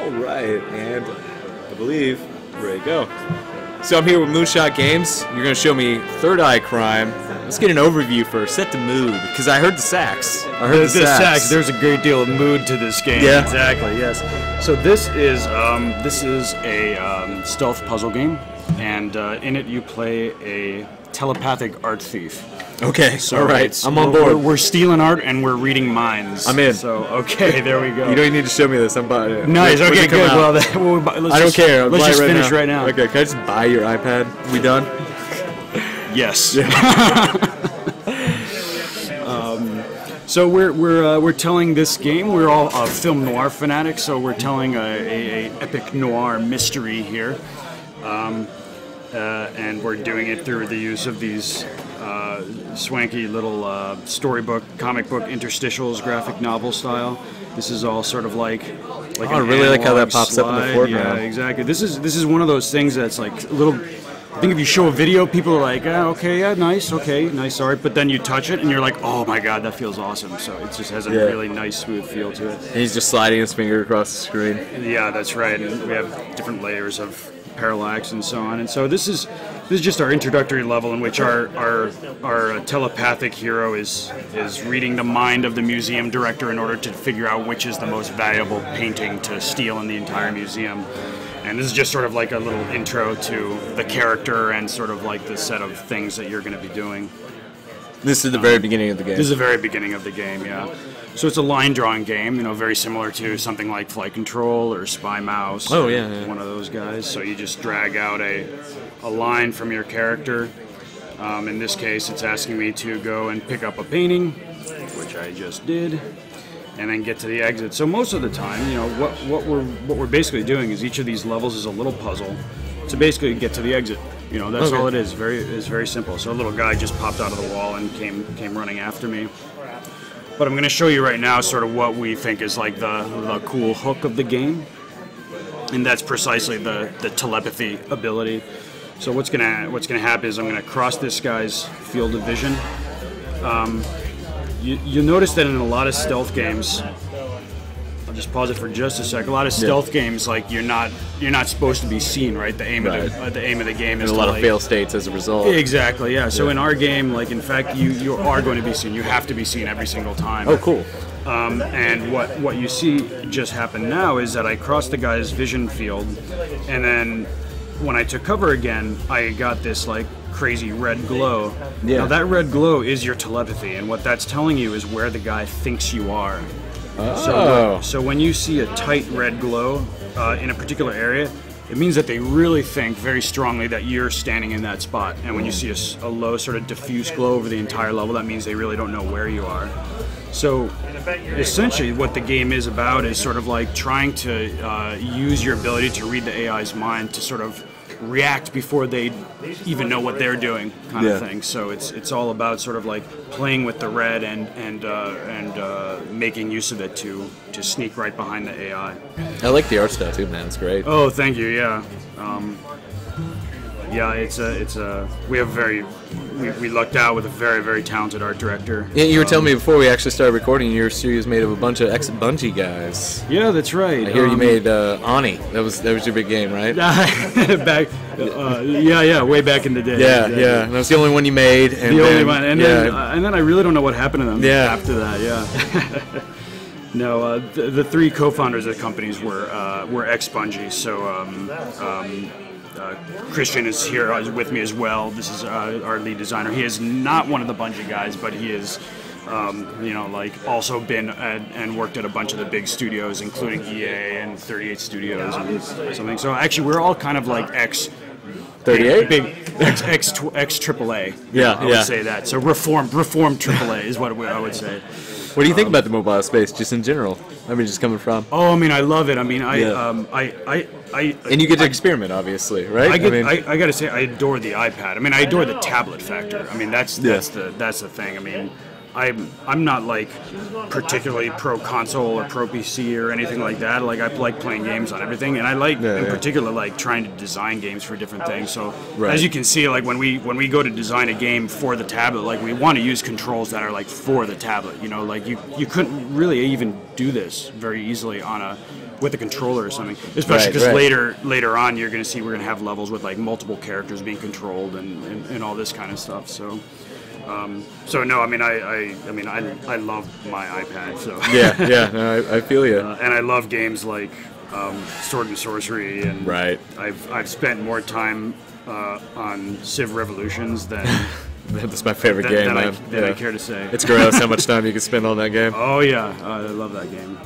All right, and I believe we're ready to go. So I'm here with Moonshot Games. You're going to show me Third Eye Crime. Let's get an overview first. Set the mood, because I heard the sax. I heard the sax. There's a great deal of mood to this game. Yeah. Exactly. Yes. So this is a stealth puzzle game, and in it you play a telepathic art thief. Okay. So all right. I'm on board. We're stealing art and we're reading minds. I'm in. So okay, there we go. You don't need to show me this. I'm buying it. Nice. Okay. Good. Well, I don't care. Let's just finish right now. Okay. Can I just buy your iPad? We done? Yes. So we're telling this game. We're all film noir fanatics, so we're telling a epic noir mystery here, and we're doing it through the use of these swanky little storybook, comic book interstitials, graphic novel style. This is all sort of like I really like how that pops slide. up in the foreground. Yeah, exactly. This is one of those things that's like a little. I think if you show a video, people are like, okay, yeah, nice art, but then you touch it and you're like, oh my god, that feels awesome. So it just has a really nice, smooth feel to it. And he's just sliding his finger across the screen. Yeah, that's right. And we have different layers of parallax and so on. And so this is just our introductory level in which our telepathic hero is reading the mind of the museum director in order to figure out which is the most valuable painting to steal in the entire museum. And this is just sort of like a little intro to the character and sort of like the set of things that you're going to be doing. This is the very beginning of the game. This is the very beginning of the game, yeah. So it's a line drawing game, very similar to something like Flight Control or Spy Mouse. Oh, yeah. One of those guys. So you just drag out a line from your character. In this case, it's asking me to go and pick up a painting, which I just did, and then get to the exit. So most of the time, what we're basically doing is each of these levels is a little puzzle to basically get to the exit. That's all it is. It's very simple. So a little guy just popped out of the wall and came running after me. But I'm going to show you right now sort of what we think is like the cool hook of the game, and that's precisely the telepathy ability. So what's gonna happen is I'm going to cross this guy's field of vision. You'll notice that in a lot of stealth games, I'll just pause it for just a sec. A lot of stealth games, like you're not supposed to be seen, right? The aim of the game is a lot of fail states as a result. Exactly, yeah. So in our game, like in fact, you are going to be seen. You have to be seen every single time. Oh, cool. And what you see just happen now is that I crossed the guy's vision field, and then when I took cover again, I got this like crazy red glow. Yeah. Now that red glow is your telepathy, and what that's telling you is where the guy thinks you are. Oh. So when you see a tight red glow in a particular area, it means that they really think very strongly that you're standing in that spot. And when you see a low sort of diffuse glow over the entire level, that means they really don't know where you are. So essentially what the game is about is sort of like trying to use your ability to read the AI's mind to sort of react before they even know what they're doing, kind of thing. So it's all about sort of like playing with the red and making use of it to sneak right behind the AI. I like the art style too, man. It's great. Oh, thank you. Yeah. We lucked out with a very, very talented art director. Yeah, you were telling me before we actually started recording, your series made of a bunch of ex-Bungie guys. Yeah, that's right. I hear you made Ani. That was your big game, right? Way back in the day. Yeah. That was the only one you made. And only one, and then I really don't know what happened to them after that. Yeah. No, the three co-founders of the companies were ex-Bungie, so. Christian is here with me as well. This is our lead designer. He is not one of the Bungie guys, but he is, also been and worked at a bunch of the big studios, including EA and 38 Studios and something. So actually, we're all kind of like ex 38? Big ex AAA. Yeah, I would say that. So reformed AAA is what I would say. What do you think about the mobile space, just in general? I mean, just coming from. Oh, I mean, I love it. I mean, and you get to experiment, obviously, right? I got to say, I adore the iPad. I mean, I adore the tablet factor. I mean, that's the thing. I mean, I'm not like particularly pro console or pro PC or anything like that. Like I like playing games on everything, and I like in particular like trying to design games for different things. So as you can see, like when we go to design a game for the tablet, like we want to use controls that are like for the tablet. Like you couldn't really even do this very easily on with a controller or something. Especially because later on you're going to see we're going to have levels with like multiple characters being controlled and all this kind of stuff. So. So no, I mean I love my iPad. So yeah, no, I feel you. And I love games like Sword and Sorcery, and I've spent more time on Civ Revolutions than that's my favorite game. Than I care to say. It's gross how much time you can spend on that game. Oh yeah, I love that game.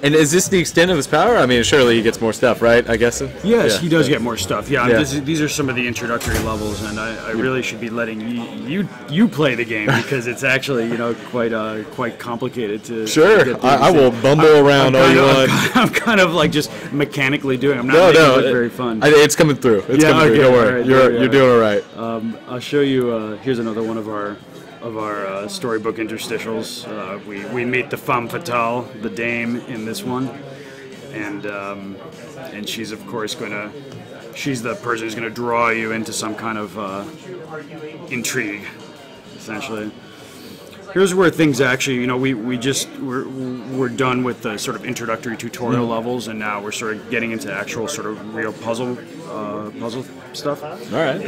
And is this the extent of his power? I mean, surely he gets more stuff, right? I guess. Yes, he does get more stuff. Yeah, these are some of the introductory levels, and I really should be letting you play the game because it's actually quite complicated to. Sure, to get I will bumble around all you want. I'm kind of like just mechanically doing. I'm not making it look very fun. It's coming through. It's coming through. Don't worry. You're doing all right. I'll show you. Here's another one of our storybook interstitials. We meet the femme fatale, the dame, in this one, and she's of course she's the person who's gonna draw you into some kind of intrigue, essentially. Here's where things actually, we're done with the sort of introductory tutorial levels, and now we're sort of getting into actual sort of real puzzle stuff. All right.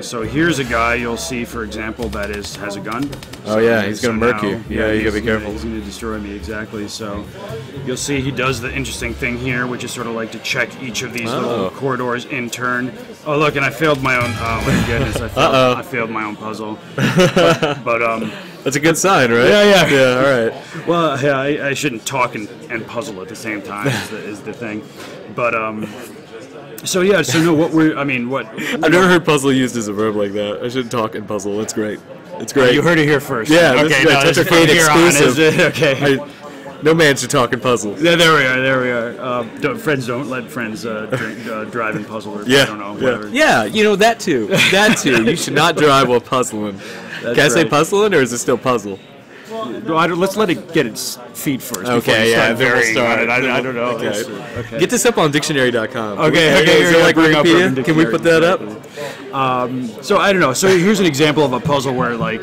So here's a guy you'll see, for example, that has a gun. Oh yeah, he's gonna murk you. Yeah, you gotta be careful. He's gonna destroy me, exactly. So you'll see he does the interesting thing here, which is sort of like to check each of these little corridors in turn. Oh look, and I failed my own. Oh my goodness, I failed my own puzzle. But that's a good sign, right? Yeah. All right. Well, yeah, I shouldn't talk and puzzle at the same time is the thing. But so no, what I've never heard puzzle used as a verb like that. I shouldn't talk and puzzle. It's great. It's great. You heard it here first. Yeah. Okay. This is Arcade exclusive. Okay. No man should talk and puzzle. Yeah, there we are. Friends don't let friends drive and puzzle, or I don't know, whatever. Yeah, that too. That too. You should not drive while puzzling. Can I say puzzling, or is it still puzzle? Well, let's let it get its feet first. Okay, yeah, we'll start. I don't know. Okay. Get this up on dictionary.com. Okay. Is there like Wikipedia? Can we put that up? So I don't know. So here's an example of a puzzle where, like,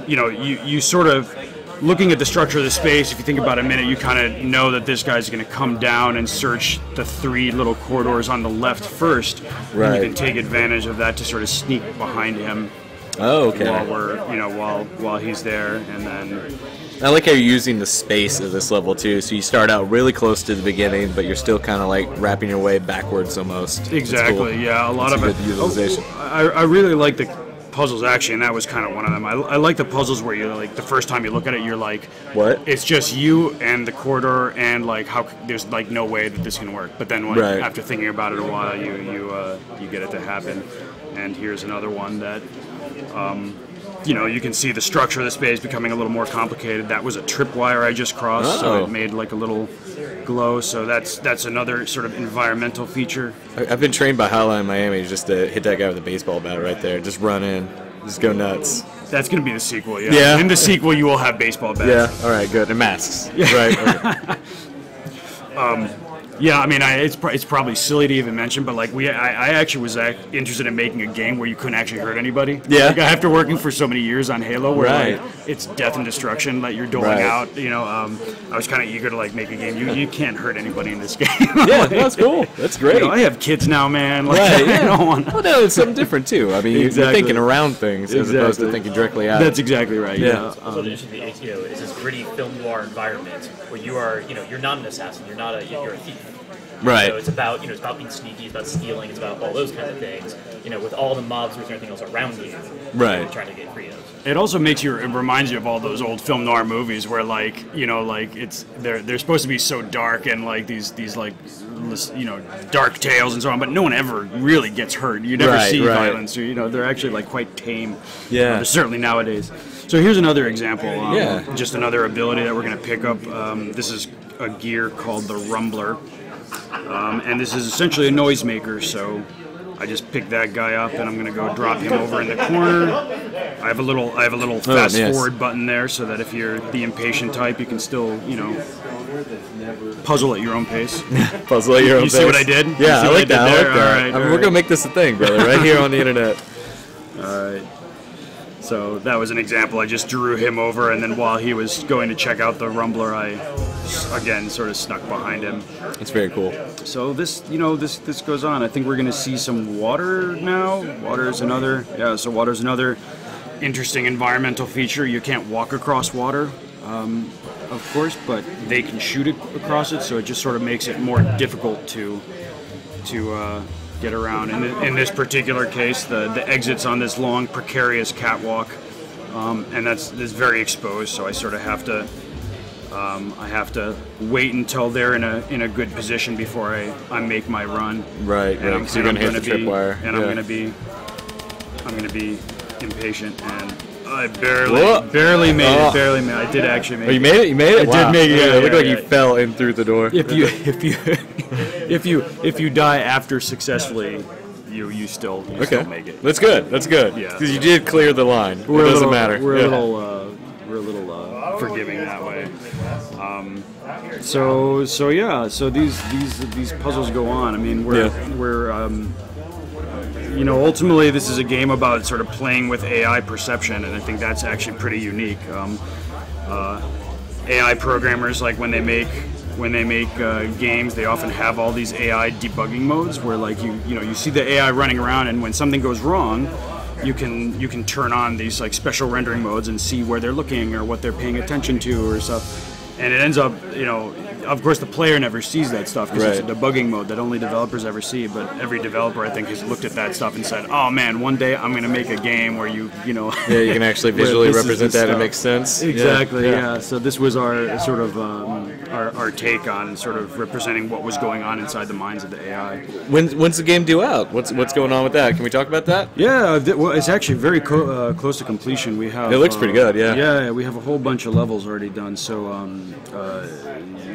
you sort of, looking at the structure of the space, if you think about it a minute, you kind of know that this guy's going to come down and search the 3 little corridors on the left first. Right. And you can take advantage of that to sort of sneak behind him. Oh, okay. While he's there, and then. I like how you're using the space of this level too. So you start out really close to the beginning, but you're still kind of like wrapping your way backwards almost. Exactly. Cool. Yeah, a lot of good utilization. I really like the puzzles actually, and that was kind of one of them. I like the puzzles where you're like the first time you look at it, you're like, what? It's just you and the corridor, and like how there's like no way that this can work. But then after thinking about it a while, you get it to happen. And here's another one that. You can see the structure of the space becoming a little more complicated. That was a tripwire I just crossed, so it made like a little glow. So that's another sort of environmental feature. I've been trained by Hotline Miami just to hit that guy with a baseball bat right there. Just run in, just go nuts. That's going to be the sequel, yeah. In the sequel, you will have baseball bats. Yeah, all right, good. And masks. Yeah. Right. Okay. Yeah, I mean, it's probably silly to even mention, but like I actually was interested in making a game where you couldn't actually hurt anybody. Yeah. Like, after working for so many years on Halo, where like it's death and destruction that you're doling out. I was kind of eager to like make a game. You can't hurt anybody in this game. Yeah, that's cool. That's great. I have kids now, man. Like, Yeah. I don't want. Well, no, it's something different too. I mean, you're thinking around things as opposed to thinking directly at. That's exactly right. Yeah. So it's this gritty film noir environment where you are, you're not an assassin. You're a thief. Right. So it's about, it's about being sneaky, it's about stealing, it's about all those kinds of things. With all the mobsters and everything else around you. Right. You're trying to get free of. It also it reminds you of all those old film noir movies where they're supposed to be so dark and like these dark tales and so on, but no one ever really gets hurt. You never see violence. Or, they're actually like quite tame. Yeah. Certainly nowadays. So here's another example. Just another ability that we're going to pick up. This is a gear called the Rumbler. And this is essentially a noisemaker, so I just picked that guy up and I'm going to go drop him over in the corner. I have a little fast forward button there so that if you're the impatient type, you can still, puzzle at your own pace. Puzzle at your own pace. You see what I did? Yeah, I like that. All right, we're going to make this a thing, brother, right here on the internet. All right. So that was an example. I just drew him over, and then while he was going to check out the Rumbler, I again sort of snuck behind him. That's very cool. So this, this goes on. I think we're going to see some water now. Water's another interesting environmental feature. You can't walk across water, of course, but they can shoot it across it, so it just sort of makes it more difficult to get around. In this particular case, the exit's on this long, precarious catwalk, and that's very exposed. So I sort of have to wait until they're in a good position before I make my run. Right. Because you're gonna hit the tripwire. And I'm gonna be impatient, and I barely made it. Barely made it. I did actually make it. Oh, you made it? You made it? I did make it. Yeah, it looked like yeah. you fell in through the door. If you die after successfully, you still make it. That's good. That's good. Yeah. Because you did clear the line. It doesn't matter. We're a little forgiving that way. So these puzzles go on. I mean, ultimately this is a game about sort of playing with AI perception, and I think that's actually pretty unique. AI programmers, like when they make games, they often have all these AI debugging modes where like you see the AI running around, and when something goes wrong, you can turn on these like special rendering modes and see where they're looking or what they're paying attention to or stuff. And it ends up, of course the player never sees that stuff because it's a debugging mode that only developers ever see, but every developer I think has looked at that stuff and said, oh man, one day I'm going to make a game where you can actually visually represent that. It makes sense. Exactly, yeah. So this was our sort of our take on sort of representing what was going on inside the minds of the AI. When's the game due out? What's going on with that? Can we talk about that? Yeah, well, it's actually very close to completion. We have. It looks pretty good, yeah. Yeah, we have a whole bunch of levels already done. So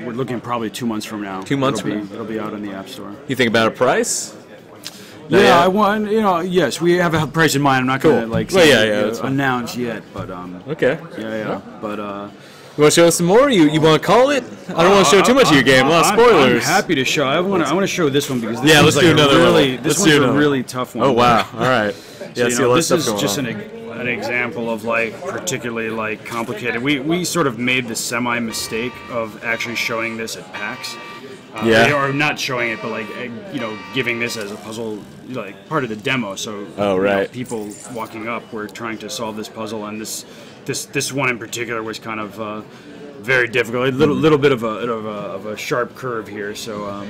we're looking probably 2 months from now. 2 months it'll be out in the App Store. You think about a price? Yeah, I want. Yes, we have a price in mind. I'm not going to announce yet, but okay. Yeah. But you want to show us some more? You want to call it? I don't want to show too much of your game. A lot of spoilers. I'm happy to show. I want to show this one because this let's do another really. This one's a really tough one. Oh wow! All right. Yeah. So, this is just an example of like particularly like complicated. We sort of made the semi mistake of actually showing this at PAX. Or not showing it, but like giving this as a puzzle, like part of the demo. So people walking up were trying to solve this puzzle, and this one in particular was kind of very difficult. A little bit of a sharp curve here. So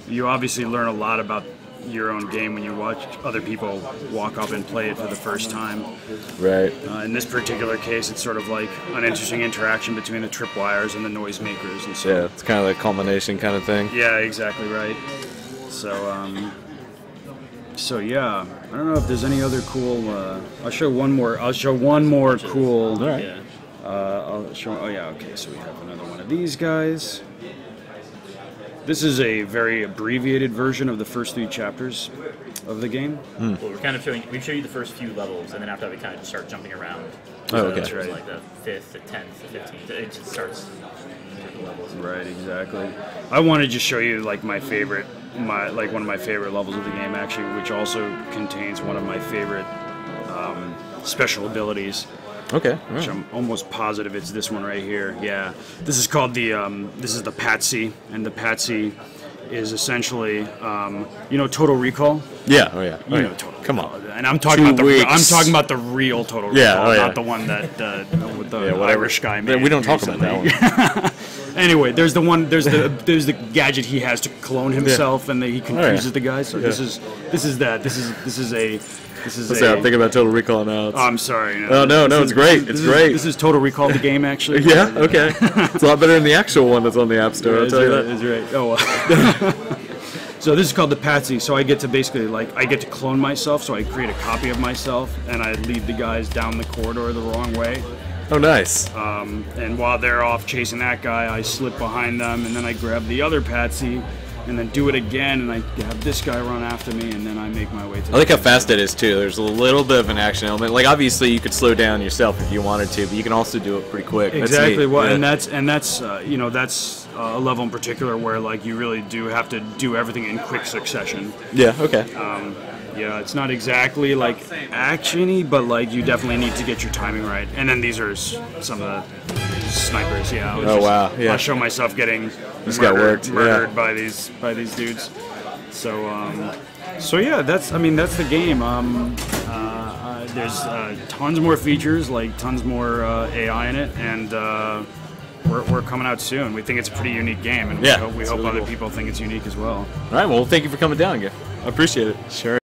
you obviously learn a lot about your own game when you watch other people walk up and play it for the first time. Right. In this particular case, it's sort of like an interesting interaction between the tripwires and the noisemakers, and so. Yeah, it's kind of like culmination kind of thing. Yeah, exactly right. So, yeah, I don't know if there's any other cool. I'll show one more cool. All right. I'll show. Oh yeah, okay. So we have another one of these guys. This is a very abbreviated version of the first 3 chapters of the game. Well, we show you the first few levels, and then after that we kind of just start jumping around. Oh, okay. That's right. Like the 5th, the 10th, the 15th. It just starts the levels. Right, exactly. I want to just show you like one of my favorite levels of the game actually, which also contains one of my favorite special abilities. Okay. Which I'm almost positive it's this one right here. Yeah. This is called this is the Patsy, and the Patsy is essentially Total Recall. Yeah. Oh yeah. You know Total Come Recall. on. And I'm talking about the real Total Recall, not the one that with the Irish guy made. We don't talk about that one. Anyway, there's the gadget he has to clone himself, and he confuses the guys. So this is I'm thinking about Total Recall now. Oh, I'm sorry. No, it's great. It's great. This is Total Recall, the game, actually. Yeah, okay. It's a lot better than the actual one that's on the App Store, I'll tell you that. That's right. Oh, so this is called the Patsy. So I get to basically, I get to clone myself, so I create a copy of myself, and I lead the guys down the corridor the wrong way. Oh, nice. And while they're off chasing that guy, I slip behind them, and then I grab the other Patsy, and then do it again, and I have this guy run after me, and then I make my way to. I like how fast it is too. There's a little bit of an action element. Like obviously you could slow down yourself if you wanted to, but you can also do it pretty quick. Exactly. Well, yeah. and that's that's a level in particular where like you really do have to do everything in quick succession. Yeah. Okay. Yeah, it's not exactly like action-y, but like you definitely need to get your timing right. And then these are some of the snipers. Yeah. Wow. Yeah. I show myself getting murdered by these dudes. So yeah, that's the game. There's tons more features, like tons more AI in it, and we're coming out soon. We think it's a pretty unique game, and we hope really other cool. people think it's unique as well. All right, well, thank you for coming down again. I appreciate it. Sure.